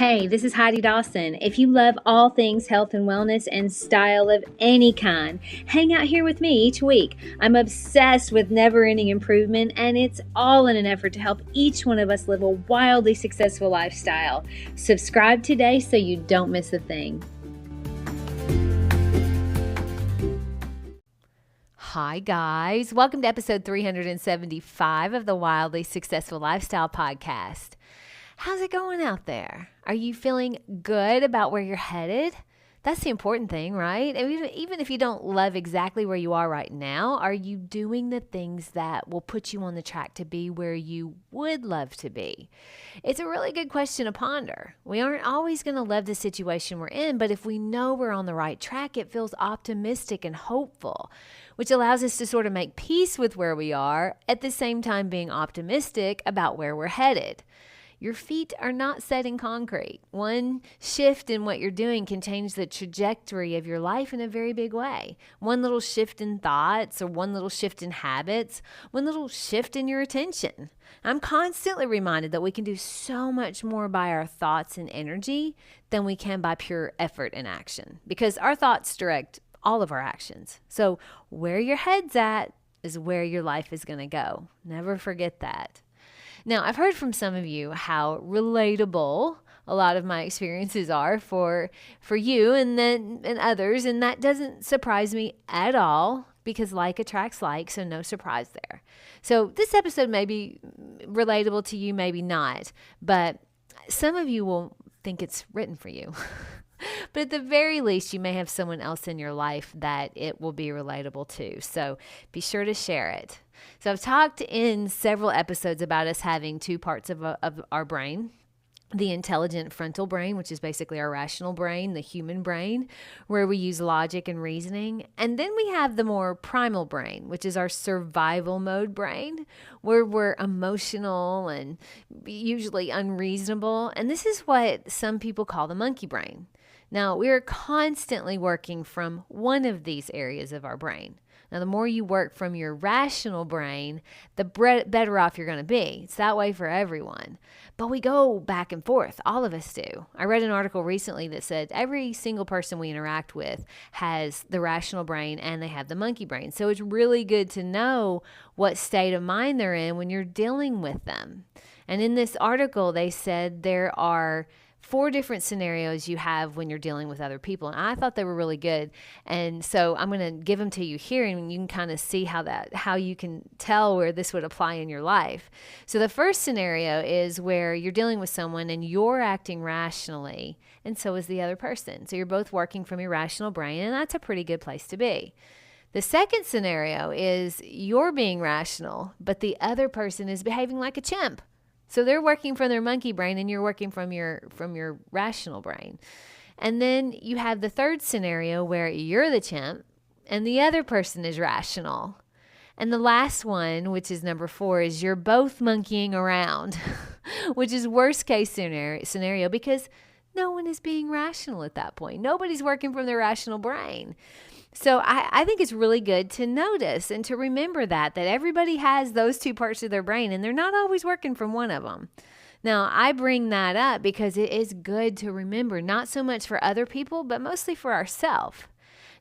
Hey, this is Heidi Dawson. If you love all things health and wellness and style of any kind, hang out here with me each week. I'm obsessed with never-ending improvement, and it's all in an effort to help each one of us live a wildly successful lifestyle. Subscribe today so you don't miss a thing. Hi, guys. Welcome to episode 375 of the Wildly Successful Lifestyle Podcast. How's it going out there? Are you feeling good about where you're headed? That's the important thing, right? Even if you don't love exactly where you are right now, are you doing the things that will put you on the track to be where you would love to be? It's a really good question to ponder. We aren't always going to love the situation we're in, but if we know we're on the right track, it feels optimistic and hopeful, which allows us to sort of make peace with where we are, at the same time being optimistic about where we're headed. Your feet are not set in concrete. One shift in what you're doing can change the trajectory of your life in a very big way. One little shift in thoughts, or one little shift in habits, one little shift in your attention. I'm constantly reminded that we can do so much more by our thoughts and energy than we can by pure effort and action, because our thoughts direct all of our actions. So where your head's at is where your life is going to go. Never forget that. Now, I've heard from some of you how relatable a lot of my experiences are for you and others, and that doesn't surprise me at all, because like attracts like, so no surprise there. So this episode may be relatable to you, maybe not, but some of you will think it's written for you. But at the very least, you may have someone else in your life that it will be relatable to. So be sure to share it. So I've talked in several episodes about us having two parts of our brain. The intelligent frontal brain, which is basically our rational brain, the human brain, where we use logic and reasoning. And then we have the more primal brain, which is our survival mode brain, where we're emotional and usually unreasonable. And this is what some people call the monkey brain. Now, we're constantly working from one of these areas of our brain. Now, the more you work from your rational brain, the better off you're going to be. It's that way for everyone. But we go back and forth. All of us do. I read an article recently that said every single person we interact with has the rational brain and they have the monkey brain. So it's really good to know what state of mind they're in when you're dealing with them. And in this article, they said there are 4 different scenarios you have when you're dealing with other people. And I thought they were really good. And so I'm going to give them to you here, and you can kind of see how you can tell where this would apply in your life. So the first scenario is where you're dealing with someone and you're acting rationally, and so is the other person. So you're both working from your rational brain, and that's a pretty good place to be. The second scenario is you're being rational, but the other person is behaving like a chimp. So they're working from their monkey brain and you're working from your rational brain. And then you have the third scenario where you're the chimp and the other person is rational. And the last one, which is number 4, is you're both monkeying around, which is worst case scenario because no one is being rational at that point. Nobody's working from their rational brain. So I think it's really good to notice and to remember that everybody has those 2 parts of their brain and they're not always working from one of them. Now, I bring that up because it is good to remember, not so much for other people, but mostly for ourselves.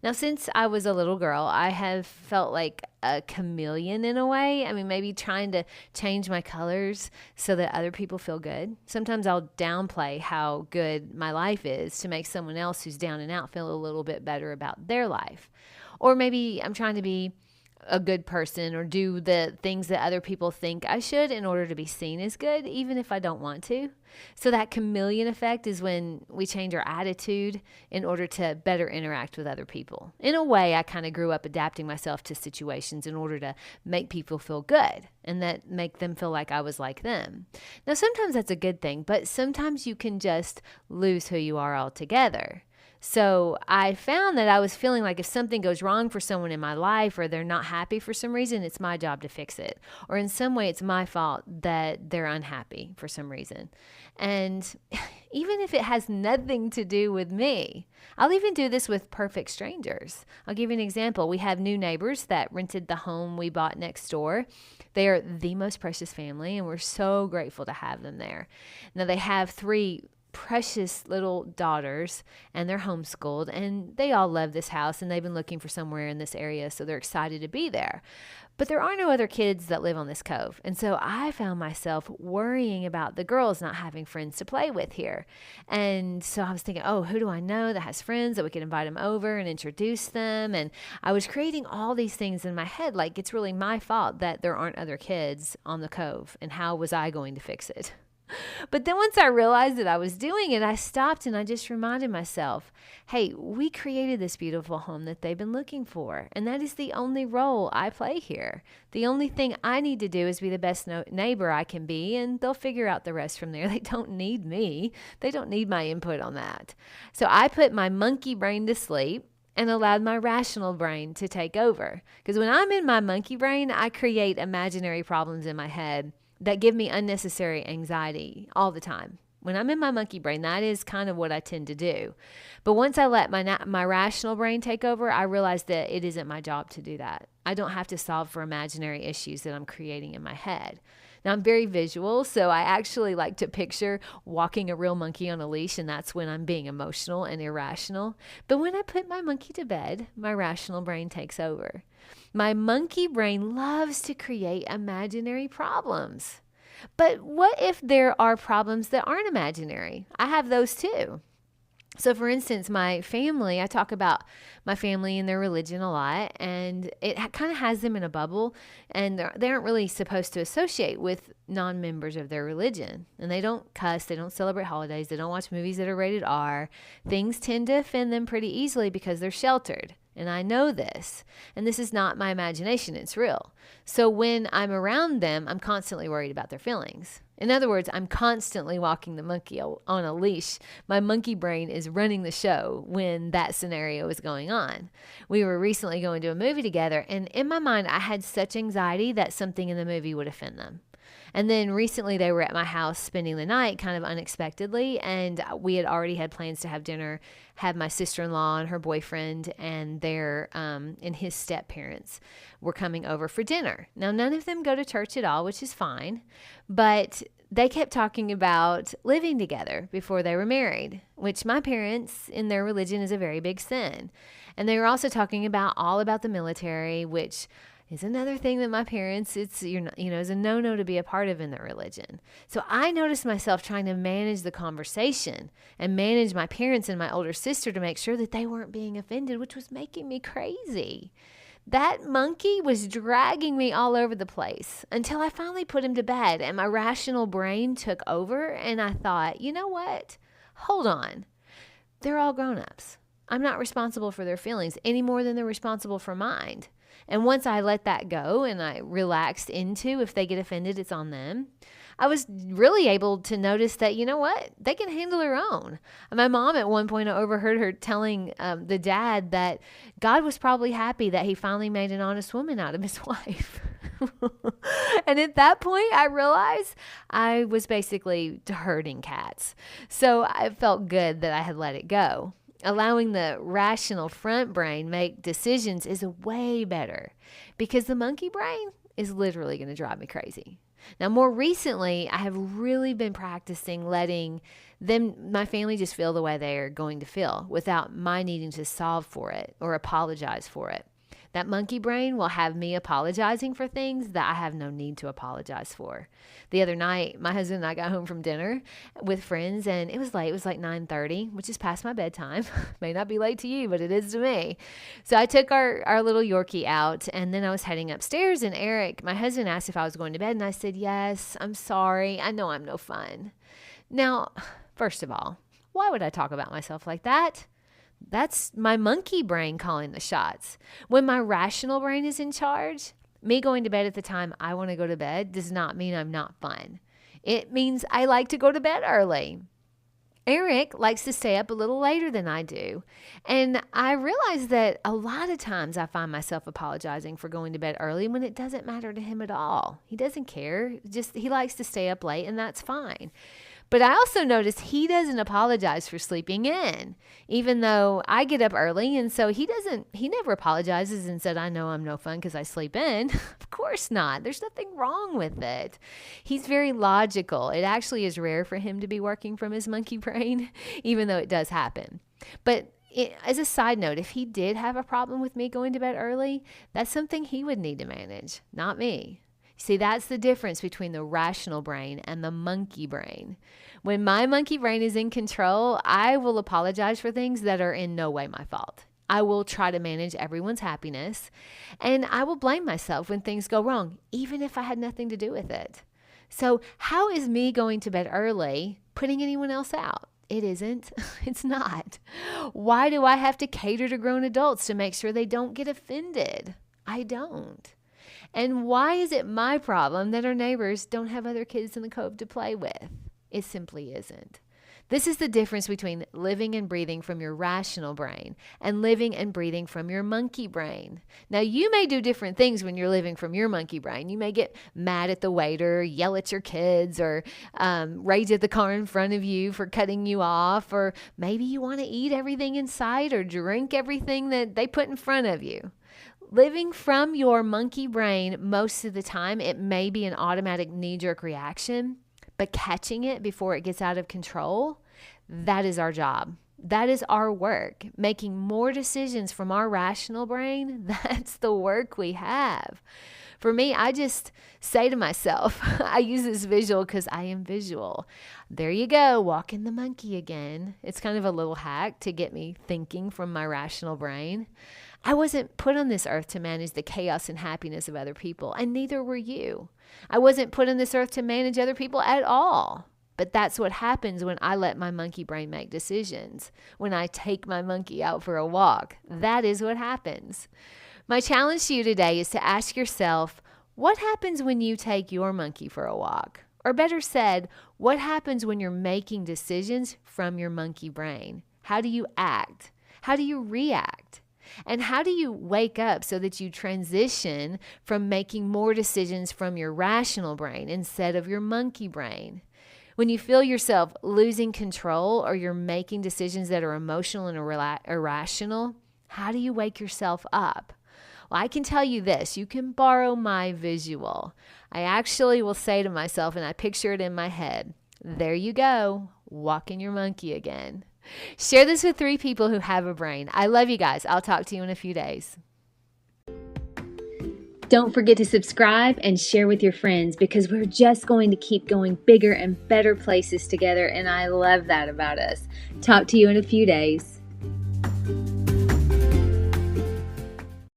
Now, since I was a little girl, I have felt like a chameleon in a way. I mean, maybe trying to change my colors so that other people feel good. Sometimes I'll downplay how good my life is to make someone else who's down and out feel a little bit better about their life. Or maybe I'm trying to be a good person or do the things that other people think I should in order to be seen as good, even if I don't want to. So that chameleon effect is when we change our attitude in order to better interact with other people. In a way, I kind of grew up adapting myself to situations in order to make people feel good and that make them feel like I was like them. Now, sometimes that's a good thing, but sometimes you can just lose who you are altogether. So I found that I was feeling like if something goes wrong for someone in my life or they're not happy for some reason, it's my job to fix it. Or in some way, it's my fault that they're unhappy for some reason. And even if it has nothing to do with me, I'll even do this with perfect strangers. I'll give you an example. We have new neighbors that rented the home we bought next door. They are the most precious family, and we're so grateful to have them there. Now, they have 3 precious little daughters, and they're homeschooled, and they all love this house, and they've been looking for somewhere in this area, so they're excited to be there. But there are no other kids that live on this cove. And so I found myself worrying about the girls not having friends to play with here. And so I was thinking, oh, who do I know that has friends that we can invite them over and introduce them? And I was creating all these things in my head, like it's really my fault that there aren't other kids on the cove. And how was I going to fix it? But then once I realized that I was doing it, I stopped and I just reminded myself, hey, we created this beautiful home that they've been looking for. And that is the only role I play here. The only thing I need to do is be the best neighbor I can be, and they'll figure out the rest from there. They don't need me. They don't need my input on that. So I put my monkey brain to sleep and allowed my rational brain to take over. Because when I'm in my monkey brain, I create imaginary problems in my head that give me unnecessary anxiety all the time. When I'm in my monkey brain, that is kind of what I tend to do. But once I let my rational brain take over, I realized that it isn't my job to do that. I don't have to solve for imaginary issues that I'm creating in my head. Now, I'm very visual, so I actually like to picture walking a real monkey on a leash, and that's when I'm being emotional and irrational. But when I put my monkey to bed, my rational brain takes over. My monkey brain loves to create imaginary problems. But what if there are problems that aren't imaginary? I have those too. So for instance, my family, I talk about my family and their religion a lot, and it kind of has them in a bubble, and they aren't really supposed to associate with non-members of their religion. And they don't cuss, they don't celebrate holidays, they don't watch movies that are rated R. Things tend to offend them pretty easily because they're sheltered. And I know this, and this is not my imagination, it's real. So when I'm around them, I'm constantly worried about their feelings. In other words, I'm constantly walking the monkey on a leash. My monkey brain is running the show when that scenario is going on. We were recently going to a movie together, and in my mind, I had such anxiety that something in the movie would offend them. And then recently they were at my house spending the night kind of unexpectedly, and we had already had plans to have dinner, have my sister-in-law and her boyfriend and and his step-parents were coming over for dinner. Now, none of them go to church at all, which is fine, but they kept talking about living together before they were married, which my parents in their religion is a very big sin. And they were also talking about all about the military, which is another thing that my parents, is a no-no to be a part of in their religion. So I noticed myself trying to manage the conversation and manage my parents and my older sister to make sure that they weren't being offended, which was making me crazy. That monkey was dragging me all over the place until I finally put him to bed and my rational brain took over, and I thought, you know what? Hold on. They're all grown-ups. I'm not responsible for their feelings any more than they're responsible for mine. And once I let that go and I relaxed into, if they get offended, it's on them, I was really able to notice that, you know what, they can handle their own. My mom at one point, I overheard her telling the dad that God was probably happy that he finally made an honest woman out of his wife. And at that point, I realized I was basically herding cats. So I felt good that I had let it go. Allowing the rational front brain make decisions is way better because the monkey brain is literally going to drive me crazy. Now, more recently, I have really been practicing letting my family just feel the way they are going to feel without my needing to solve for it or apologize for it. That monkey brain will have me apologizing for things that I have no need to apologize for. The other night, my husband and I got home from dinner with friends, and it was late. It was like 9:30, which is past my bedtime. May not be late to you, but it is to me. So I took our little Yorkie out, and then I was heading upstairs, and Eric, my husband, asked if I was going to bed, and I said, yes, I'm sorry. I know I'm no fun. Now, first of all, why would I talk about myself like that? That's my monkey brain calling the shots. When my rational brain is in charge, me going to bed at the time I want to go to bed does not mean I'm not fun. It means I like to go to bed early. Eric likes to stay up a little later than I do. And I realize that a lot of times I find myself apologizing for going to bed early when it doesn't matter to him at all. He doesn't care. Just he likes to stay up late, and that's fine. But I also notice he doesn't apologize for sleeping in, even though I get up early. And so he never apologizes and said, I know I'm no fun because I sleep in. Of course not. There's nothing wrong with it. He's very logical. It actually is rare for him to be working from his monkey brain, even though it does happen. But as a side note, if he did have a problem with me going to bed early, that's something he would need to manage, not me. See, that's the difference between the rational brain and the monkey brain. When my monkey brain is in control, I will apologize for things that are in no way my fault. I will try to manage everyone's happiness, and I will blame myself when things go wrong, even if I had nothing to do with it. So how is me going to bed early putting anyone else out? It isn't. It's not. Why do I have to cater to grown adults to make sure they don't get offended? I don't. And why is it my problem that our neighbors don't have other kids in the cove to play with? It simply isn't. This is the difference between living and breathing from your rational brain and living and breathing from your monkey brain. Now, you may do different things when you're living from your monkey brain. You may get mad at the waiter, yell at your kids, or rage at the car in front of you for cutting you off, or maybe you want to eat everything in sight or drink everything that they put in front of you. Living from your monkey brain, most of the time, it may be an automatic knee-jerk reaction, but catching it before it gets out of control, that is our job. That is our work. Making more decisions from our rational brain, that's the work we have. For me, I just say to myself, I use this visual because I am visual. There you go, walking the monkey again. It's kind of a little hack to get me thinking from my rational brain. I wasn't put on this earth to manage the chaos and happiness of other people, and neither were you. I wasn't put on this earth to manage other people at all. But that's what happens when I let my monkey brain make decisions. When I take my monkey out for a walk, that is what happens. My challenge to you today is to ask yourself, what happens when you take your monkey for a walk? Or better said, what happens when you're making decisions from your monkey brain? How do you act? How do you react? And how do you wake up so that you transition from making more decisions from your rational brain instead of your monkey brain? When you feel yourself losing control or you're making decisions that are emotional and irrational, how do you wake yourself up? Well, I can tell you this, you can borrow my visual. I actually will say to myself, and I picture it in my head, there you go, walking your monkey again. Share this with 3 people who have a brain. I love you guys. I'll talk to you in a few days. Don't forget to subscribe and share with your friends because we're just going to keep going bigger and better places together, and I love that about us. Talk to you in a few days.